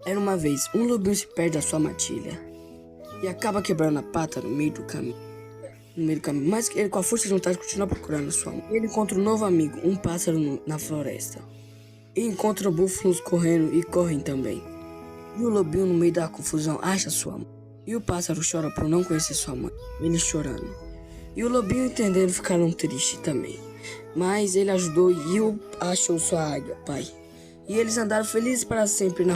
Era uma vez, um lobinho se perde da sua matilha e acaba quebrando a pata no meio do caminho. Mas ele, com a força de vontade, continua procurando a sua mãe. Ele encontra um novo amigo, um pássaro na floresta. E encontra búfalos correndo e correm também. E o lobinho, no meio da confusão, acha sua mãe. E o pássaro chora por não conhecer sua mãe, ele chorando. E o lobinho, entendendo, ficaram tristes também. Mas ele ajudou e achou sua águia, pai. E eles andaram felizes para sempre na